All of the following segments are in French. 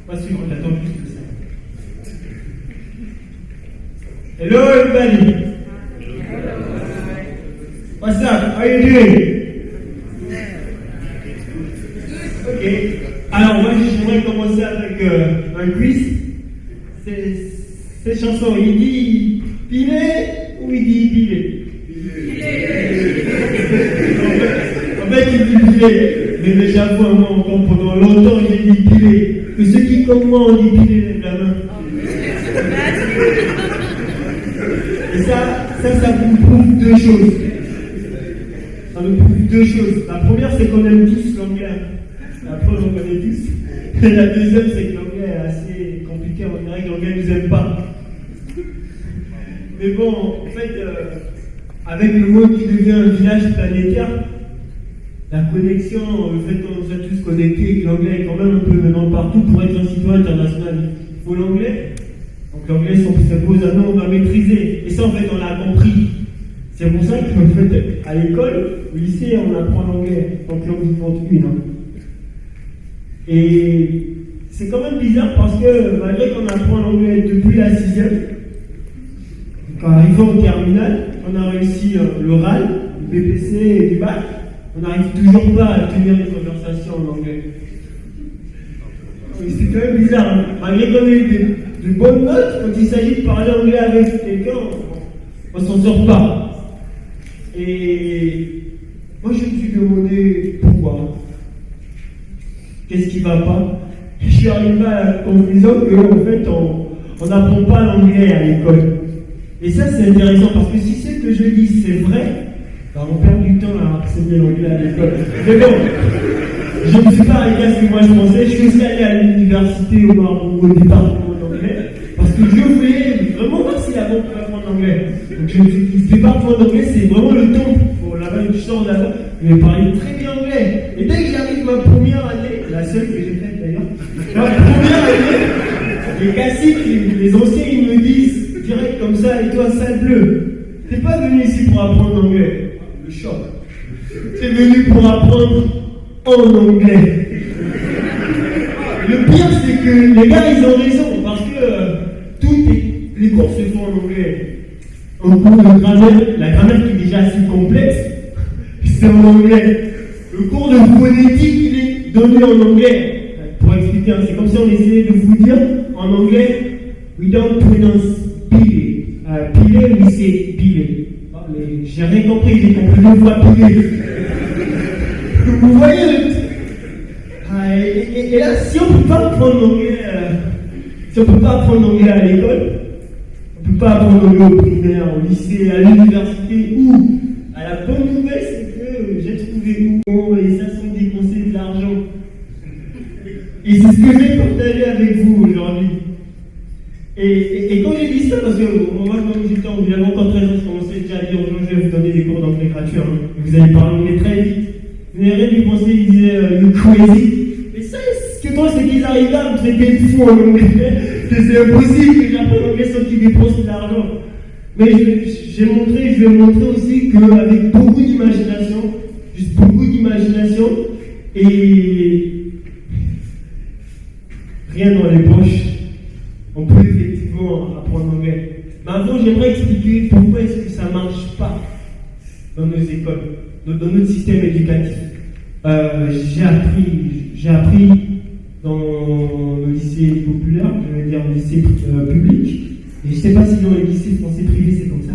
Pas suivre, j'attends juste ça. Hello everybody. What's up? How are you doing? Ok. Alors moi j'aimerais commencer avec un quiz. Cette chanson, il dit pilé ou il dit pilé? En fait il dit pilé. Mais déjà moi encore pendant longtemps j'ai dit pilé. Que ceux qui comme moi ont dit pilé, lèvent la main. Et ça vous prouve deux choses. Ça me prouve deux choses. La première, c'est qu'on aime tous l'anglais. Après, on connaît tous. Et la deuxième, c'est que l'anglais est assez compliqué. On dirait que l'anglais ne nous aime pas. Mais bon, en fait, avec le monde qui devient un village planétaire, la connexion, le fait qu'on soit tous connectés et que l'anglais est quand même un peu maintenant partout pour être un citoyen international, il faut l'anglais. Donc l'anglais s'impose à nous, on va maîtriser. Et ça, en fait, on l'a compris. C'est pour ça qu'en fait, à l'école, au lycée, on apprend l'anglais. Donc langue vivante 1. Hein. Et c'est quand même bizarre parce que malgré qu'on apprend l'anglais depuis la 6e, quand arrivant au terminal, on a réussi l'oral, le BPC et du bac, on n'arrive toujours pas à tenir des conversations en anglais. Et c'est quand même bizarre. Hein. Malgré qu'on ait eu de bonnes notes, quand il s'agit de parler anglais avec quelqu'un, on s'en sort pas. Et moi je me suis demandé pourquoi. Qu'est-ce qui va pas? Je suis arrivé à la conclusion qu'en fait on n'apprend pas l'anglais à l'école. Et ça c'est intéressant parce que si ce que je dis c'est vrai, ben, on perd du temps à enseigner l'anglais à l'école. Mais bon, je ne me suis pas arrêté à ce que moi je pensais. Je suis aussi allé à l'université au département d'anglais parce que je voulais vraiment voir si la banque peut apprendre l'anglais. Donc je me suis dit, ce département d'anglais c'est vraiment le temps pour là-bas, je sors de là-bas, mais parler très bien anglais. Et dès que j'arrive ma première année, la seule que j'ai faite d'ailleurs, ma première année, les classiques, les anciens ils me disent direct comme ça, et toi sale bleu, t'es pas venu ici pour apprendre l'anglais. Le choc. T'es venu pour apprendre en anglais. Le pire, c'est que les gars, ils ont raison, parce que les cours se font en anglais. Un cours de grammaire, la grammaire qui est déjà assez complexe, c'est en anglais. Le cours de phonétique, il est donné en anglais. Pour expliquer, c'est comme si on essayait de vous dire en anglais, we don't pronounce pilé. Pilé, oui, c'est pilé. Mais j'ai rien compris, j'ai compris 2 fois pilé. Vous voyez et là, si on ne peut pas apprendre l'anglais, si on peut pas apprendre l'anglais à l'école, on ne peut pas apprendre l'anglais au primaire, au lycée, à l'université, ou à la bonne nouvelle, c'est que j'ai trouvé où et ça sont dépensé de l'argent. Et c'est ce que j'ai partagé avec vous aujourd'hui. Et quand j'ai dit ça, parce que moi, comme j'étais en j'avais encore 13 ans, je commençais déjà à dire aux gens, je vais vous donner des cours d'anglais gratuits. Hein. Vous allez parler anglais très vite. Vous n'avez rien dû penser, ils disaient you crazy. Et ça, ce que toi, c'est qu'ils arrivent à me traiter de fou en anglais. Que c'est impossible que j'apprenne l'anglais sans qu'ils dépensent de l'argent. Mais je vais montrer aussi qu'avec beaucoup d'imagination, juste beaucoup d'imagination, et rien dans les poches, on peut effectivement apprendre l'anglais. Mais avant, j'aimerais expliquer pourquoi est-ce que ça ne marche pas dans nos écoles, dans notre système éducatif. J'ai appris dans le lycée populaire, je vais dire le lycée public, et je ne sais pas si dans les lycées français privés c'est comme ça.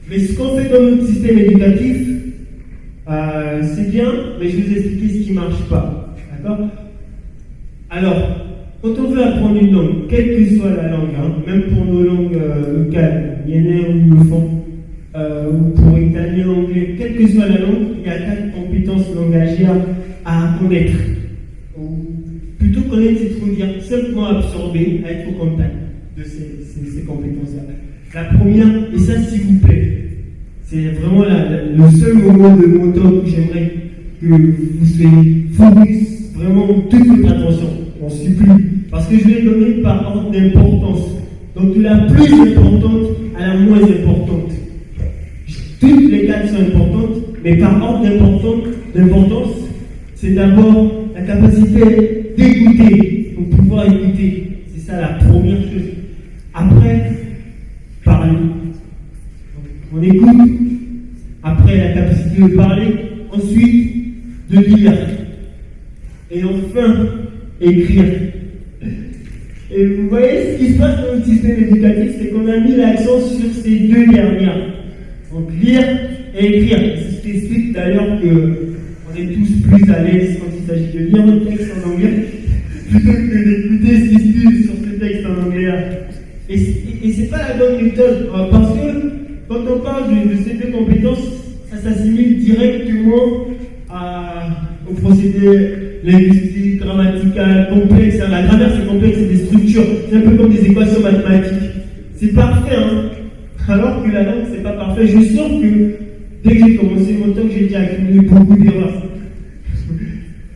Mais ce qu'on fait dans notre système éducatif, c'est bien, mais je vais vous expliquer ce qui ne marche pas. D'accord? Alors, quand on veut apprendre une langue, quelle que soit la langue, hein, même pour nos langues locales, miennes ou le fond, ou pour italien, anglais, quelle que soit la langue, il y a 4 compétences langagières à connaître. Ou plutôt connaître, c'est trop dire simplement absorber, à être au contact de ces compétences-là. La première, et ça s'il vous plaît, c'est vraiment le seul moment de mon temps où j'aimerais que vous soyez focus, vraiment toute votre attention. On supplie. Parce que je vais donner par ordre d'importance. Donc de la plus importante à la moins importante. Toutes les 4 sont importantes, mais par ordre d'importance, c'est d'abord la capacité d'écouter. donc pouvoir écouter. C'est ça la première chose. Après, parler. Donc, on écoute. Après, la capacité de parler. Ensuite, de lire. Et enfin, écrire. Et vous voyez, ce qui se passe dans le système éducatif, c'est qu'on a mis l'accent sur ces deux dernières. Donc, lire et écrire. C'est ce qui explique d'ailleurs qu'on est tous plus à l'aise quand il s'agit de lire le texte en anglais, plutôt que d'écouter ce qui se dit sur ce texte en anglais. Et c'est pas la bonne méthode, parce que quand on parle de ces deux compétences, ça s'assimile directement au procédé linguistique, grammatical, complexe. La grammaire, c'est complexe, c'est des structures. C'est un peu comme des équations mathématiques. C'est parfait, hein. Alors que la langue, c'est pas parfait. Je suis sûr que dès que j'ai commencé mon temps, j'ai déjà accumulé beaucoup d'erreurs.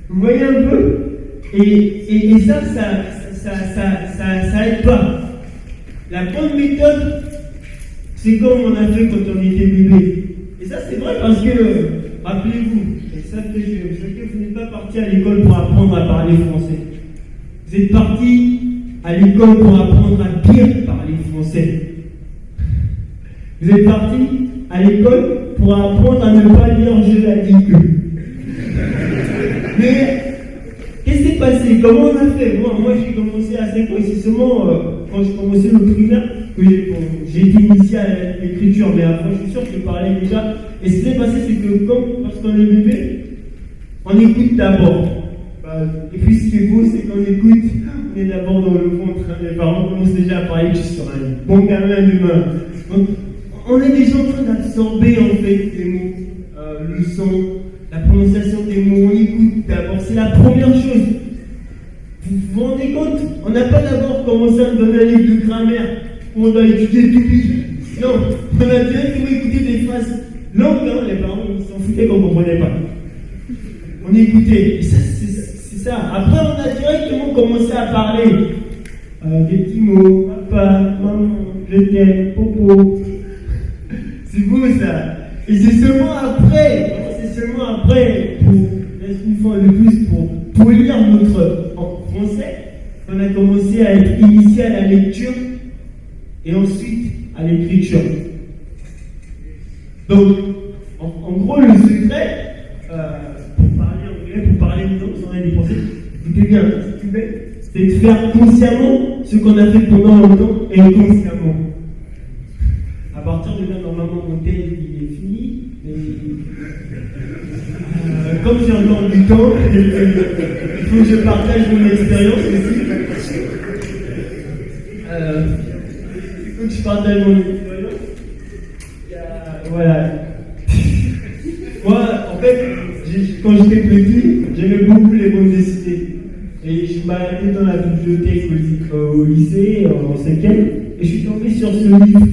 Vous voyez un peu? Et ça aide pas. La bonne méthode, c'est comme on a fait quand on était bébé. Et ça, c'est vrai parce que, rappelez-vous, que vous n'êtes pas parti à l'école pour apprendre à parler français. Vous êtes parti à l'école pour apprendre à bien parler français. Vous êtes parti à l'école pour apprendre à ne pas dire je l'ai dit que. Mais, qu'est-ce qui s'est passé? Comment on a fait? Moi j'ai commencé à 5 ans et c'est seulement quand j'ai commencé le primaire que j'ai été initié à l'écriture. Mais avant, je suis sûr que je parlais déjà. Et ce qui s'est passé, c'est que lorsqu'on est bébé, on écoute d'abord. Et puis ce qui est beau, c'est qu'on écoute, on est d'abord dans le ventre. Les parents commencent déjà à parler sur un bon gamin demain. Donc, on est déjà en train d'absorber en fait les mots, le son, la prononciation des mots. On écoute d'abord. C'est la première chose. Vous vous rendez compte? On n'a pas d'abord commencé à donner un livre de grammaire où on doit étudier tout vite. Non, on a directement écouté des phrases longues. Les parents ils s'en foutaient qu'on ne comprenait pas. On écoutait. Et ça, c'est ça. Après, on a directement commencé à parler. Des petits mots. Papa, maman, je t'aime, popo. C'est beau ça. Et c'est seulement après, une fois de plus, pour lire notre français, on a commencé à être initié à la lecture et ensuite à l'écriture. Donc, en gros, le secret, pour parler anglais, pour parler sans des français, écoutez bien, si tu veux, c'est de faire consciemment ce qu'on a fait pendant longtemps et inconsciemment. À partir de là, normalement, mon thème il est fini. Comme j'ai encore du temps, il faut que je partage mon expérience aussi. Il faut que je partage mon expérience. Voilà. Moi, en fait, quand j'étais petit, j'aimais beaucoup les bandes dessinées. Et je m'arrêtais dans la bibliothèque au lycée, en 5e, et je suis tombé sur ce livre.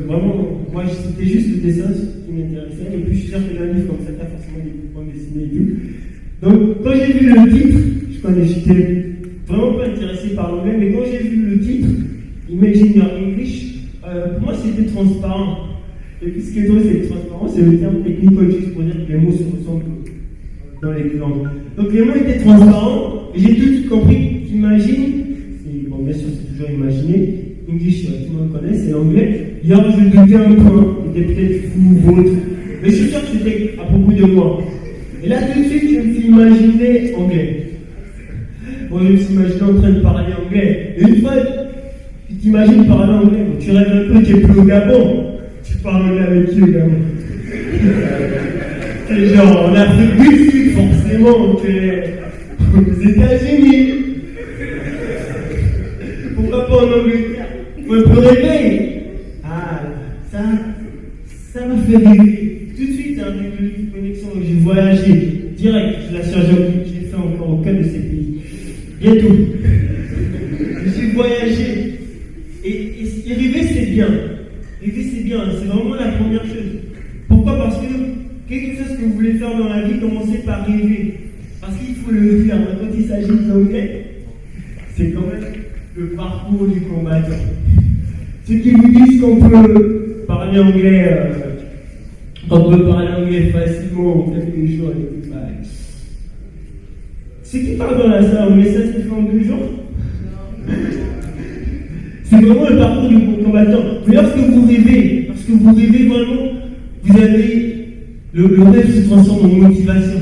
Vraiment, moi c'était juste le dessin qui m'intéressait, et puis je suis sûr que dans un livre comme ça, t'as forcément des bandes dessinées et tout. Donc, quand j'ai vu le titre, j'étais vraiment pas intéressé par l'anglais, mais quand j'ai vu le titre, Imagine Your English, pour moi c'était transparent. Et puis ce qui est drôle, c'est que transparent, c'est le terme technique juste pour dire que les mots se ressemblent dans les deux langues. Donc les mots étaient transparents, et j'ai tout de suite compris qu'imagine, bon bien sûr c'est toujours imaginer, English, tout le monde connaît, c'est l'anglais. Hier, je doutais un point, c'était peut-être fou ou autre. Mais je suis sûr que c'était à propos de moi. Et là, tout de suite, je me suis imaginé anglais. Bon, je me suis imaginé en train de parler anglais. Et une fois, tu t'imagines parler anglais, bon, tu rêves un peu, tu es plus au Gabon. Tu parles anglais avec qui au Gabon? C'est genre en Afrique du Sud, forcément, tu es aux États-Unis. Pourquoi pas en Angleterre? On peut rêver. Ah, ça m'a fait rêver. Tout de suite, avec le livre de connexion, j'ai voyagé direct. Je l'ai chargé j'ai fait encore aucun de ces pays. Bientôt. J'ai voyagé. Et rêver, c'est bien. Rêver, c'est bien. C'est vraiment la première chose. Pourquoi? Parce que quelque chose que vous voulez faire dans la vie, commencez par rêver. Parce qu'il faut le faire. Quand il s'agit de l'anglais, c'est quand même le parcours du combattant. Ceux qui vous disent qu'on peut parler anglais, facilement, quelque chose, C'est qui parle dans la salle? Mais ça se fait en 2 jours. C'est vraiment le parcours du combattant. Mais lorsque vous rêvez vraiment, vous avez le rêve se transforme en motivation.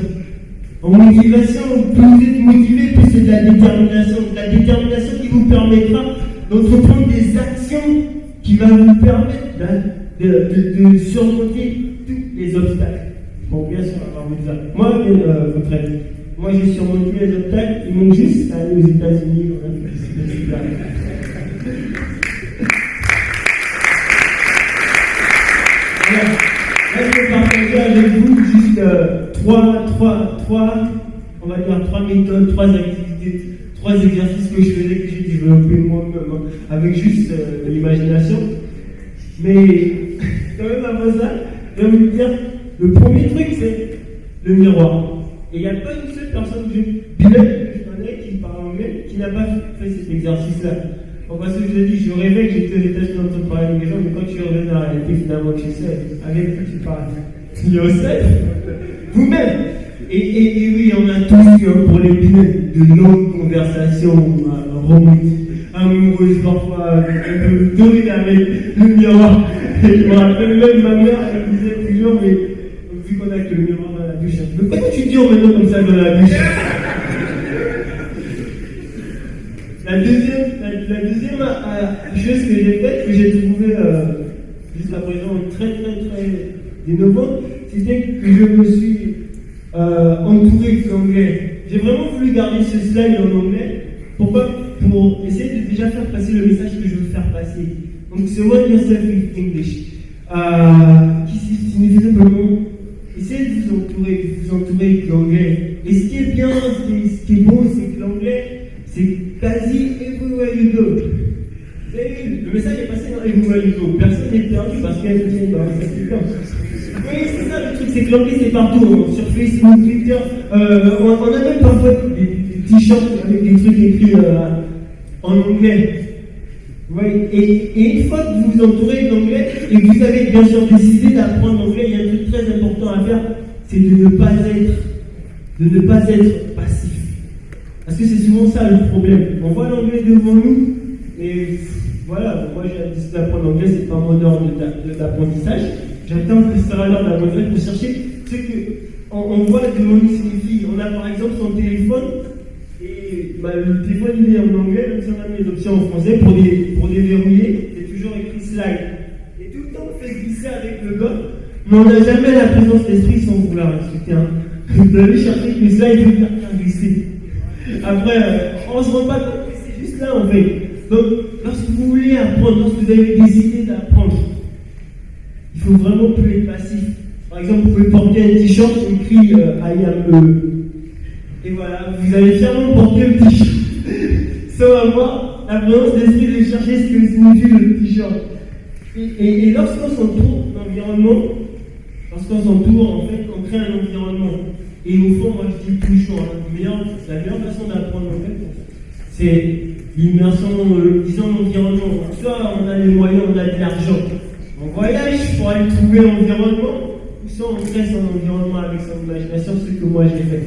En motivation, plus vous êtes motivé, plus c'est de la détermination. De la détermination qui vous permettra d'entreprendre des actions qui vont vous permettre de surmonter tous les obstacles. Bon, bien sûr, avoir vous ça. Moi, j'ai surmonté les obstacles, il manque juste à aller aux États-Unis. Là, je vais partager avec vous juste on va dire 3 méthodes, 3 activités, 3 exercices que je faisais, que j'ai développé moi-même, avec juste l'imagination. Mais quand même avant ça, je vais vous dire, le premier truc, c'est le miroir. Et il n'y a pas une seule personne que je connais qui parle anglais qui n'a pas fait cet exercice-là. Bon, parce que je dis, je rêvais que j'étais aux États-Unis en train de parler avec les gens, mais quand tu reviens dans la réalité, finalement, tu sais avec qui tu parles. Yourself, vous-même. Et oui, on a tous eu pour les billets de longues conversations romantiques, amoureuses, parfois un peu torrides avec le miroir. Et je me rappelle même ma mère, elle me disait toujours, mais vu qu'on a que le miroir dans la douche, mais pourquoi tu dors maintenant comme ça dans la douche? La deuxième chose que j'ai faite, que j'ai trouvée jusqu'à présent très innovante, c'était que je me suis entouré de l'anglais. J'ai vraiment voulu garder ce slide en anglais. Pourquoi? Pour essayer de déjà faire passer le message que je veux faire passer. Donc c'est One Yourself with English, qui signifie simplement essayez de vous entourer de l'anglais. Et ce qui est bien, ce qui est beau, c'est que l'anglais, c'est quasi everywhere you go. Vous avez vu, le message est passé dans everywhere you go. Personne n'est perdu parce qu'il y a une dans cette plans. Oui, c'est ça le truc, c'est que l'anglais c'est partout. Sur Facebook, Twitter, on a même parfois des t-shirts avec des trucs écrits en anglais. Oui, et une fois que vous vous entourez de l'anglais et que vous avez bien sûr décidé d'apprendre l'anglais, il y a un truc très important à faire, c'est de ne pas être passif. Parce que c'est souvent ça le problème. On voit l'anglais devant nous, mais voilà, moi j'ai décidé d'apprendre l'anglais, c'est pas mon ordre d'apprentissage. J'attends que ce sera l'heure d'apprentissage pour chercher ce qu'on voit devant nous signifie. On a par exemple son téléphone, et le téléphone il est en anglais, même si on a mis les options en français, pour déverrouiller, c'est toujours écrit slide. Et tout le temps on fait glisser avec le doigt, mais on n'a jamais la présence d'esprit sans vouloir expliquer. Vous allez chercher que slide veut faire glisser. Après, on se rend pas compte que c'est juste là en fait. Donc, lorsque vous voulez apprendre, lorsque vous avez décidé d'apprendre, il faut vraiment plus être passif. Par exemple, vous pouvez porter un t-shirt écrit I am et voilà, vous allez fièrement porter le t-shirt sans avoir la présence d'esprit de chercher ce que signifie le t-shirt. Et lorsqu'on s'entoure d'environnement, en fait, on crée un environnement. Et au fond, moi je dis toujours, la meilleure façon d'apprendre en fait, c'est l'immersion dans l'environnement. Soit on a les moyens, on a de l'argent. On voyage pour aller trouver l'environnement, ou soit on crée son environnement avec son imagination, ce que moi j'ai fait.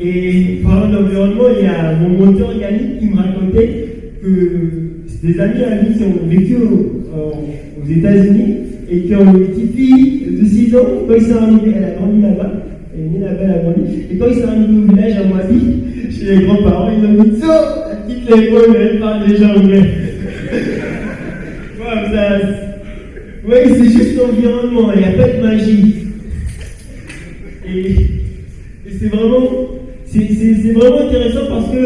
Et parlant d'environnement, il y a mon mentor Yannick qui me racontait que des amis à lui qui ont vécu aux États-Unis et qui ont une petite fille de 6 ans, quand ils sont arrivés, elle a grandi là-bas. Et quand ils sont arrivés au village à Moabi, chez les grands-parents, ils ont dit la petite l'école, elle parle déjà anglais. Oui, c'est juste l'environnement, il n'y a pas de magie. Et c'est vraiment intéressant parce que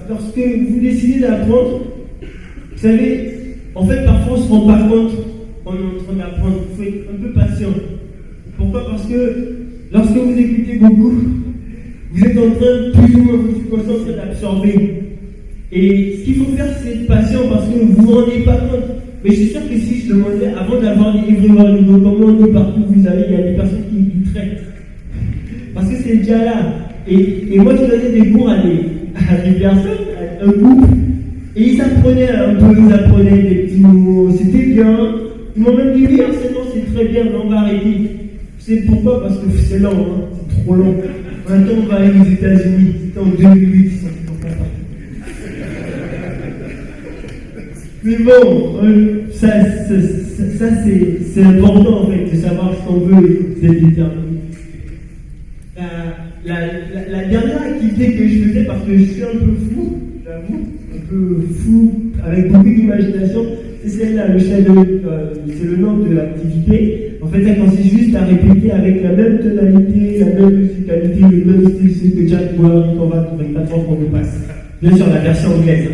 lorsque vous décidez d'apprendre, vous savez, en fait, parfois on ne se rend pas compte qu'on est en train d'apprendre. Il faut être un peu patient. Pourquoi? Parce que lorsque vous écoutez beaucoup, vous êtes en train plus ou moins de vous concentrer d'absorber. Et ce qu'il faut faire, c'est être patient parce que vous ne vous rendez pas compte. Mais je suis sûr que si je demandais, avant d'avoir des everywhere you go, comment on est partout où vous allez, il y a des personnes qui douteraient. Parce que c'est déjà là. Et moi, je donnais des cours à des personnes, à un groupe, et ils apprenaient un peu, ils apprenaient des petits mots, c'était bien. Ils m'ont même dit, oui, c'est très bien, mais on va arrêter. C'est pourquoi? Parce que c'est lent, c'est trop long. Maintenant, on va aller aux États-Unis. C'était en 2008, ils sont toujours pas partis. Mais bon, ça c'est important en fait, de savoir ce qu'on veut et d'être déterminé. La dernière activité que je faisais, parce que je suis un peu fou, j'avoue, un peu fou, avec beaucoup d'imagination, c'est celle-là, le shadow, c'est le nom de l'activité. En fait, ça consiste juste à répéter avec la même tonalité, la même musicalité, le même style, ce que Jack Bois, qu'on va trouver 4 fois qu'on nous passe. Bien sûr, la version anglaise.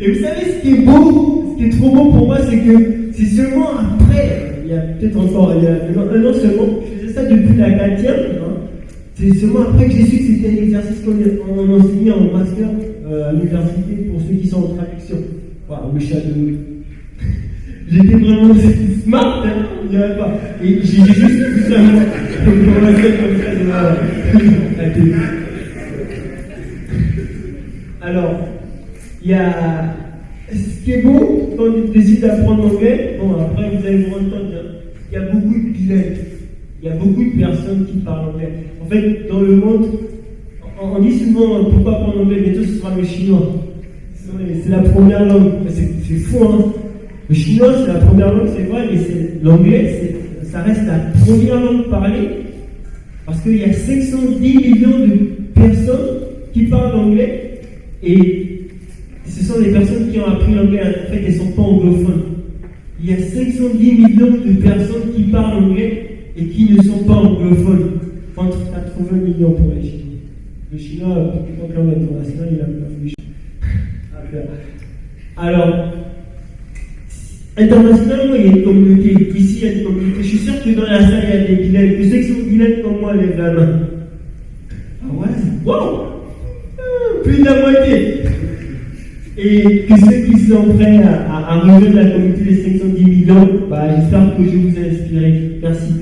Et vous savez, ce qui est beau, ce qui est trop beau pour moi, c'est que c'est seulement après, il y a peut-être encore, il y a un an seulement, je faisais ça depuis la 4e, hein, c'est seulement après que j'ai su que c'était un exercice qu'on enseignait en master à l'université pour ceux qui sont en traduction. Waouh, le shadow. J'étais vraiment smart, hein, on dirait pas. Et j'ai juste vu ça, comme ça, Alors, il y a. Ce qui est beau quand on décide d'apprendre l'anglais, bon, après vous allez vous rendre compte, hein, il y a beaucoup de bilingues, il y a beaucoup de personnes qui parlent anglais. En fait, dans le monde, on dit souvent pourquoi apprendre l'anglais, bientôt ce sera le chinois. C'est la première langue, c'est fou, hein. Le chinois, c'est la première langue, c'est vrai, mais l'anglais, ça reste la première langue parlée, parce qu'il y a 510 millions de personnes qui parlent anglais, et ce sont les personnes qui ont appris l'anglais, en fait, elles ne sont pas anglophones. Il y a 510 millions de personnes qui parlent anglais et qui ne sont pas anglophones, contre 80 millions pour les Chinois. Le chinois, en tant que langue internationale, il a plein de choses. Alors, internationalement, il y a une communauté. Ici, il y a une communauté. Je suis sûr que dans la salle, il y a des bilingues. Que ceux qui sont bilingues comme moi, lèvent la main. Ah ouais? Wow! Plus de la moitié! Et que ceux qui sont prêts à rejoindre la communauté des 510 millions, j'espère que je vous ai inspiré. Merci.